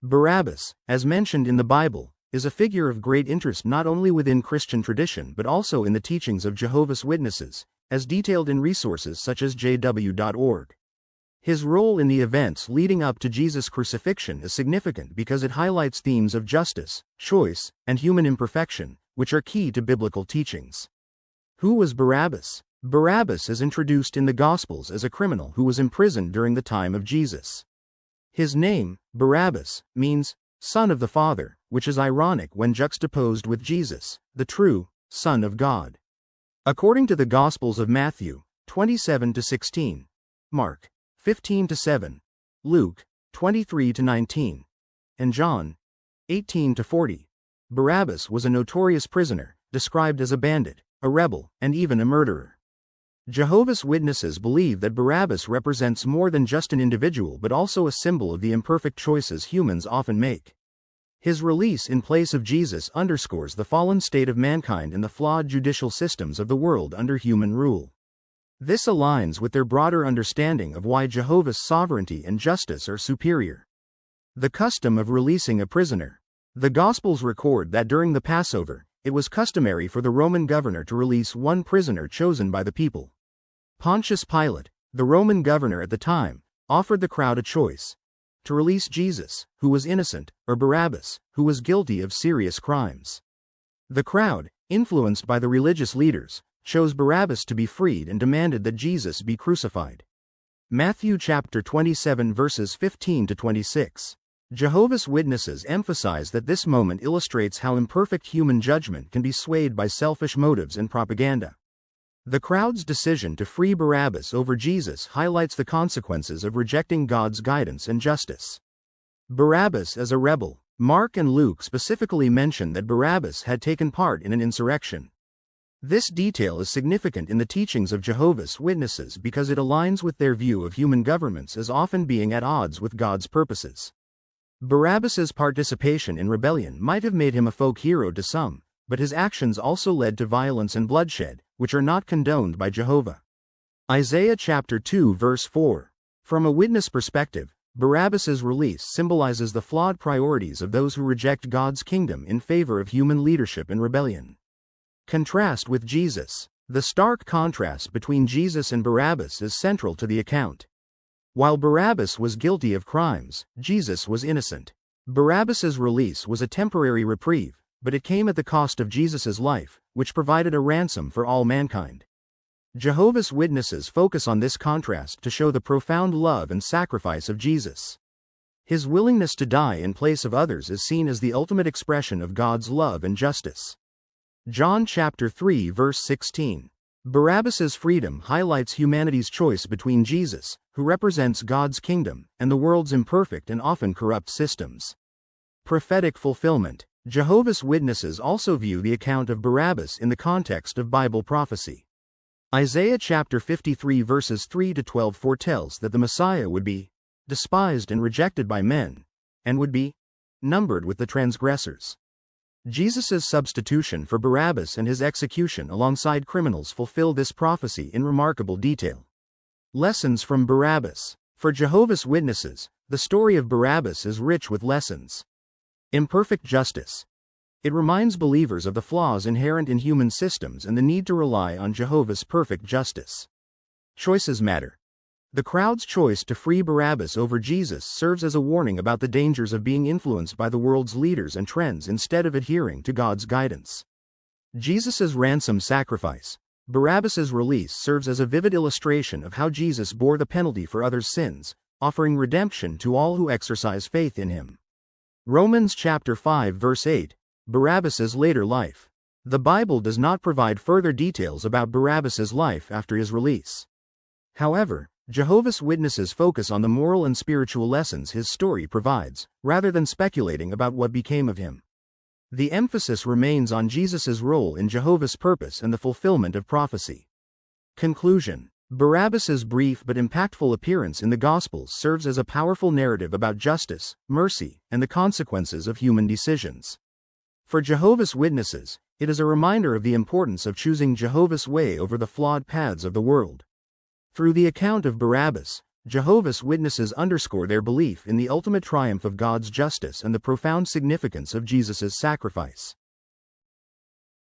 Barabbas, as mentioned in the Bible, is a figure of great interest not only within Christian tradition but also in the teachings of Jehovah's Witnesses, as detailed in resources such as jw.org. His role in the events leading up to Jesus' crucifixion is significant because it highlights themes of justice, choice, and human imperfection, which are key to biblical teachings. Who was Barabbas? Barabbas is introduced in the Gospels as a criminal who was imprisoned during the time of Jesus. His name, Barabbas, means son of the Father, which is ironic when juxtaposed with Jesus, the true Son of God. According to the Gospels of Matthew 27-16, Mark 15-7, Luke 23-19, and John 18-40, Barabbas was a notorious prisoner, described as a bandit, a rebel, and even a murderer. Jehovah's Witnesses believe that Barabbas represents more than just an individual but also a symbol of the imperfect choices humans often make. His release in place of Jesus underscores the fallen state of mankind and the flawed judicial systems of the world under human rule. This aligns with their broader understanding of why Jehovah's sovereignty and justice are superior. The custom of releasing a prisoner. The Gospels record that during the Passover, it was customary for the Roman governor to release one prisoner chosen by the people. Pontius Pilate, the Roman governor at the time, offered the crowd a choice: to release Jesus, who was innocent, or Barabbas, who was guilty of serious crimes. The crowd, influenced by the religious leaders, chose Barabbas to be freed and demanded that Jesus be crucified. Matthew chapter 27 verses 15-26. Jehovah's Witnesses emphasize that this moment illustrates how imperfect human judgment can be swayed by selfish motives and propaganda. The crowd's decision to free Barabbas over Jesus highlights the consequences of rejecting God's guidance and justice. Barabbas as a rebel. Mark and Luke specifically mention that Barabbas had taken part in an insurrection. This detail is significant in the teachings of Jehovah's Witnesses because it aligns with their view of human governments as often being at odds with God's purposes. Barabbas's participation in rebellion might have made him a folk hero to some, but his actions also led to violence and bloodshed, which are not condoned by Jehovah. Isaiah chapter 2 verse 4. From a witness perspective, Barabbas's release symbolizes the flawed priorities of those who reject God's kingdom in favor of human leadership and rebellion. Contrast with Jesus. The stark contrast between Jesus and Barabbas is central to the account. While Barabbas was guilty of crimes, Jesus was innocent. Barabbas's release was a temporary reprieve, but it came at the cost of Jesus's life, which provided a ransom for all mankind. Jehovah's Witnesses focus on this contrast to show the profound love and sacrifice of Jesus. His willingness to die in place of others is seen as the ultimate expression of God's love and justice. John chapter 3 verse 16. Barabbas's freedom highlights humanity's choice between Jesus, who represents God's kingdom, and the world's imperfect and often corrupt systems. Prophetic fulfillment. Jehovah's Witnesses also view the account of Barabbas in the context of Bible prophecy. Isaiah chapter 53 verses 3-12 foretells that the Messiah would be despised and rejected by men, and would be numbered with the transgressors. Jesus' substitution for Barabbas and his execution alongside criminals fulfill this prophecy in remarkable detail. Lessons from Barabbas. For Jehovah's Witnesses, the story of Barabbas is rich with lessons. Imperfect justice. It reminds believers of the flaws inherent in human systems and the need to rely on Jehovah's perfect justice. Choices matter. The crowd's choice to free Barabbas over Jesus serves as a warning about the dangers of being influenced by the world's leaders and trends instead of adhering to God's guidance. Jesus' ransom sacrifice. Barabbas's release serves as a vivid illustration of how Jesus bore the penalty for others' sins, offering redemption to all who exercise faith in him. Romans chapter 5 verse 8. Barabbas's later life. The Bible does not provide further details about Barabbas's life after his release. However, Jehovah's Witnesses focus on the moral and spiritual lessons his story provides, rather than speculating about what became of him. The emphasis remains on Jesus' role in Jehovah's purpose and the fulfillment of prophecy. Conclusion. Barabbas's brief but impactful appearance in the Gospels serves as a powerful narrative about justice, mercy, and the consequences of human decisions. For Jehovah's Witnesses, it is a reminder of the importance of choosing Jehovah's way over the flawed paths of the world. Through the account of Barabbas, Jehovah's Witnesses underscore their belief in the ultimate triumph of God's justice and the profound significance of Jesus' sacrifice.